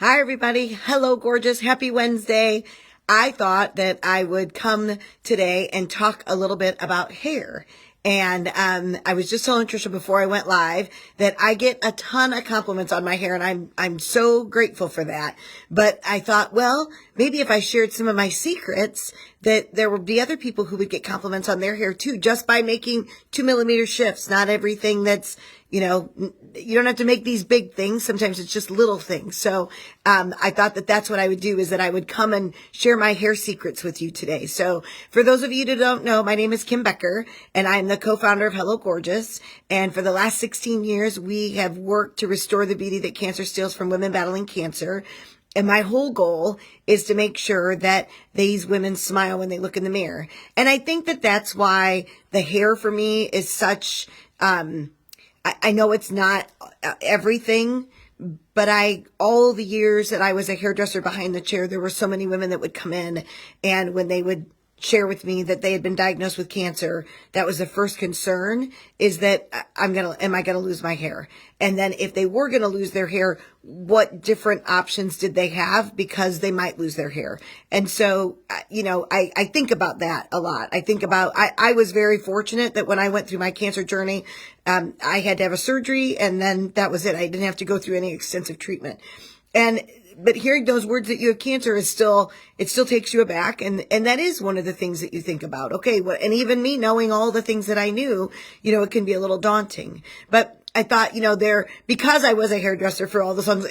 Hi, everybody. Hello, gorgeous. Happy Wednesday. I thought that I would come today and talk a little bit about hair. And I was just telling Trisha before I went live that I get a ton of compliments on my hair, and I'm so grateful for that. But I thought, well, maybe if I shared some of my secrets, that there would be other people who would get compliments on their hair too, just by making 2 millimeter shifts. Not everything that's, you don't have to make these big things. Sometimes it's just little things. So I thought that that's what I would do, is that I would come and share my hair secrets with you today. So for those of you who don't know, my name is Kim Becker, and I'm the co-founder of Hello Gorgeous. And for the last 16 years, we have worked to restore the beauty that cancer steals from women battling cancer. And my whole goal is to make sure that these women smile when they look in the mirror. And I think that that's why the hair for me is such, I know it's not everything, but all the years that I was a hairdresser behind the chair, there were so many women that would come in, and when they would share with me that they had been diagnosed with cancer, that was the first concern, is that am I going to lose my hair? And then if they were going to lose their hair, what different options did they have? Because they might lose their hair. And so, I think about that a lot. I was very fortunate that when I went through my cancer journey, I had to have a surgery, and then that was it. I didn't have to go through any extensive treatment. But hearing those words that you have cancer it still takes you aback. And that is one of the things that you think about. Okay. Well, and even me knowing all the things that I knew, it can be a little daunting, but I thought, because I was a hairdresser for all the songs,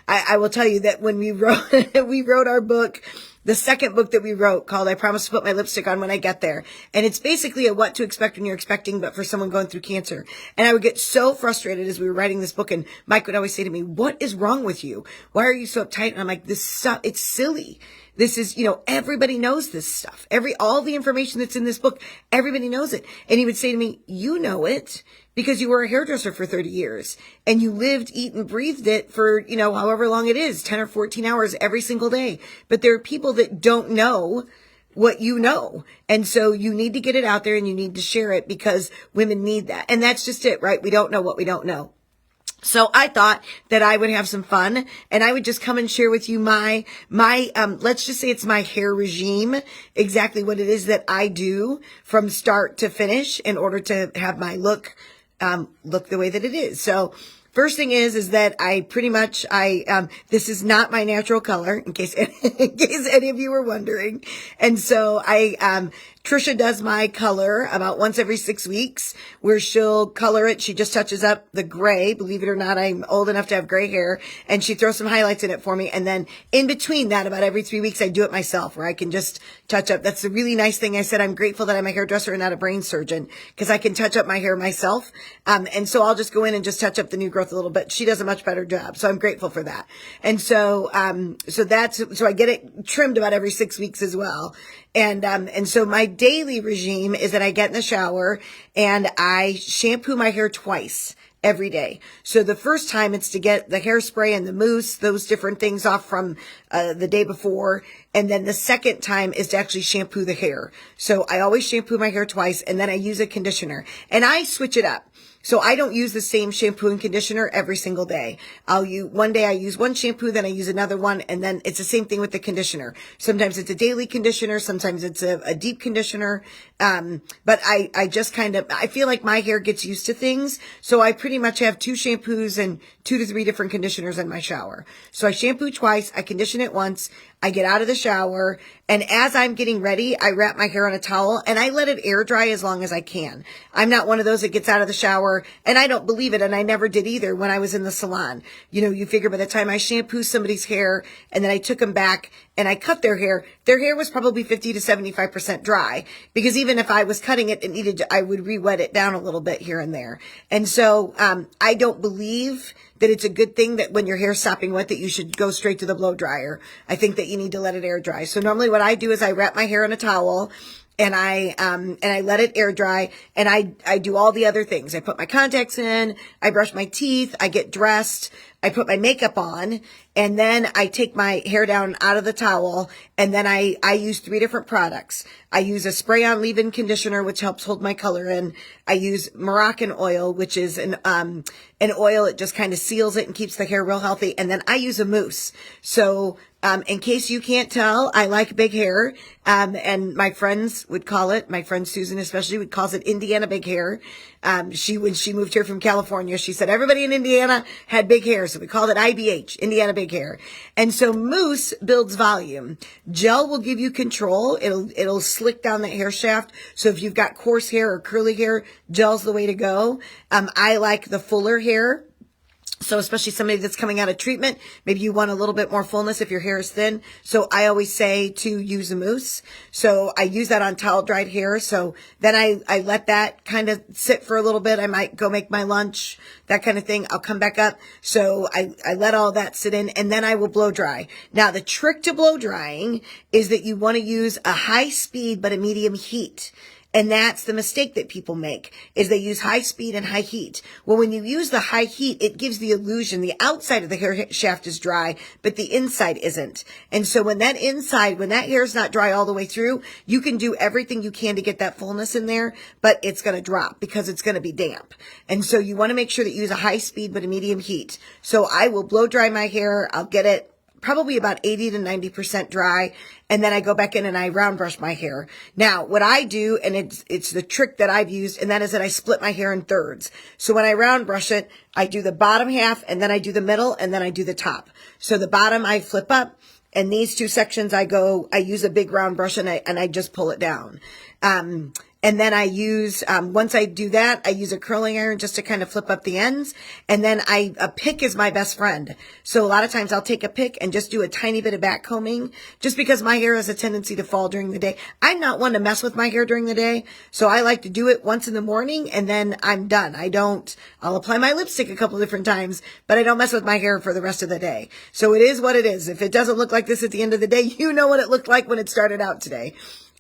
I will tell you that when we wrote our book, the second book that we wrote, called I Promise to Put My Lipstick On When I Get There. And it's basically a what to expect when you're expecting, but for someone going through cancer. And I would get so frustrated as we were writing this book, and Mike would always say to me, "What is wrong with you? Why are you so uptight?" And I'm like, it's silly. This is, everybody knows this stuff. All the information that's in this book, everybody knows it. And he would say to me, "You know it because you were a hairdresser for 30 years and you lived, eat, and breathed it for, however long it is, 10 or 14 hours every single day." But there are people that don't know what you know. And so you need to get it out there, and you need to share it, because women need that. And that's just it, right? We don't know what we don't know. So I thought that I would have some fun, and I would just come and share with you my let's just say it's my hair regime, exactly what it is that I do from start to finish in order to have my look the way that it is. So first thing is that I pretty much, this is not my natural color, in case any of you were wondering. And so Trisha does my color about once every 6 weeks, where she'll color it. She just touches up the gray. Believe it or not, I'm old enough to have gray hair, and she throws some highlights in it for me. And then in between that, about every 3 weeks, I do it myself, where I can just touch up. That's a really nice thing. I said I'm grateful that I'm a hairdresser and not a brain surgeon, because I can touch up my hair myself. And so I'll just go in and just touch up the new growth a little bit. She does a much better job, so I'm grateful for that. And so so I get it trimmed about every 6 weeks as well. And so my daily regime is that I get in the shower and I shampoo my hair twice every day. So the first time it's to get the hairspray and the mousse, those different things off from the day before. And then the second time is to actually shampoo the hair. So I always shampoo my hair twice, and then I use a conditioner, and I switch it up. So I don't use the same shampoo and conditioner every single day. One day I use one shampoo, then I use another one, and then it's the same thing with the conditioner. Sometimes it's a daily conditioner, sometimes it's a deep conditioner. But I just I feel like my hair gets used to things. So I pretty much have 2 shampoos and 2 to 3 different conditioners in my shower. So I shampoo twice, I condition it once, I get out of the shower, and as I'm getting ready, I wrap my hair on a towel and I let it air dry as long as I can. I'm not one of those that gets out of the shower, and I don't believe it, and I never did either when I was in the salon. You figure by the time I shampoo somebody's hair and then I took them back and I cut their hair was probably 50 to 75% dry, because even if I was cutting it, I would re-wet it down a little bit here and there. And so I don't believe that it's a good thing that when your hair's sopping wet that you should go straight to the blow dryer. I think that you need to let it air dry. So normally what I do is I wrap my hair in a towel, and I let it air dry, and I do all the other things. I put my contacts in, I brush my teeth, I get dressed, I put my makeup on, and then I take my hair down out of the towel, and then I use 3 different products. I use a spray-on leave-in conditioner, which helps hold my color in. I use Moroccan oil, which is an oil. It just kind of seals it and keeps the hair real healthy. And then I use a mousse. So in case you can't tell, I like big hair. And my friends would call it, my friend Susan especially would calls it Indiana big hair. When she moved here from California, she said everybody in Indiana had big hair. So we called it IBH, Indiana big hair. And so mousse builds volume. Gel will give you control. It'll slick down the hair shaft. So if you've got coarse hair or curly hair, gel's the way to go. I like the fuller hair. So especially somebody that's coming out of treatment, maybe you want a little bit more fullness if your hair is thin. So I always say to use a mousse. So I use that on towel dried hair. So then I let that kind of sit for a little bit. I might go make my lunch, that kind of thing. I'll come back up. So I let all that sit in, and then I will blow dry. Now the trick to blow drying is that you want to use a high speed but a medium heat. And that's the mistake that people make, is they use high speed and high heat. Well, when you use the high heat, it gives the illusion the outside of the hair shaft is dry, but the inside isn't. And so when that hair is not dry all the way through, you can do everything you can to get that fullness in there, but it's going to drop because it's going to be damp. And so you want to make sure that you use a high speed but a medium heat. So I will blow dry my hair. I'll get it probably about 80 to 90% dry. And then I go back in and I round brush my hair. Now, what I do, and it's the trick that I've used, and that is that I split my hair in thirds. So when I round brush it, I do the bottom half, and then I do the middle, and then I do the top. So the bottom I flip up, and these 2 sections I use a big round brush and I just pull it down. And then I use, once I do that, I use a curling iron just to kind of flip up the ends. And then a pick is my best friend. So a lot of times I'll take a pick and just do a tiny bit of back combing, just because my hair has a tendency to fall during the day. I'm not one to mess with my hair during the day. So I like to do it once in the morning and then I'm done. I'll apply my lipstick a couple different times, but I don't mess with my hair for the rest of the day. So it is what it is. If it doesn't look like this at the end of the day, you know what it looked like when it started out today.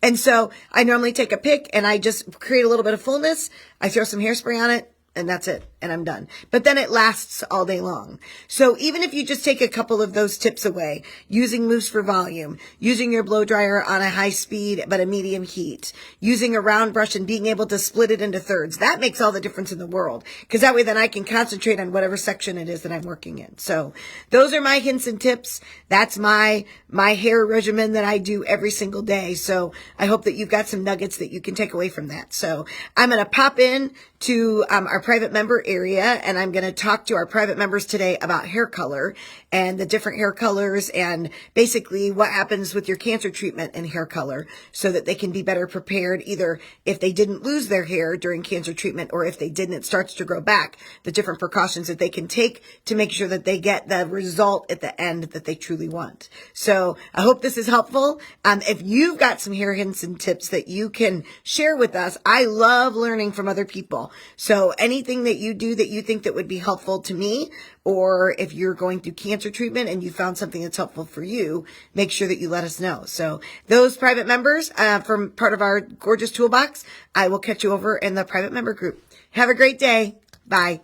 And so I normally take a pick and I just create a little bit of fullness. I throw some hairspray on it and that's it. And I'm done. But then it lasts all day long. So even if you just take a couple of those tips away, using mousse for volume, using your blow dryer on a high speed but a medium heat, using a round brush and being able to split it into thirds, that makes all the difference in the world. Because that way then I can concentrate on whatever section it is that I'm working in. So those are my hints and tips. That's my hair regimen that I do every single day. So I hope that you've got some nuggets that you can take away from that. So I'm going to pop in to our private member area, and I'm going to talk to our private members today about hair color and the different hair colors and basically what happens with your cancer treatment and hair color so that they can be better prepared, either if they didn't lose their hair during cancer treatment or if they didn't, it starts to grow back, the different precautions that they can take to make sure that they get the result at the end that they truly want. So I hope this is helpful. If you've got some hair hints and tips that you can share with us, I love learning from other people. So anything that you do that you think that would be helpful to me, or if you're going through cancer treatment and you found something that's helpful for you, make sure that you let us know. So those private members from part of our gorgeous toolbox, I will catch you over in the private member group. Have a great day. Bye.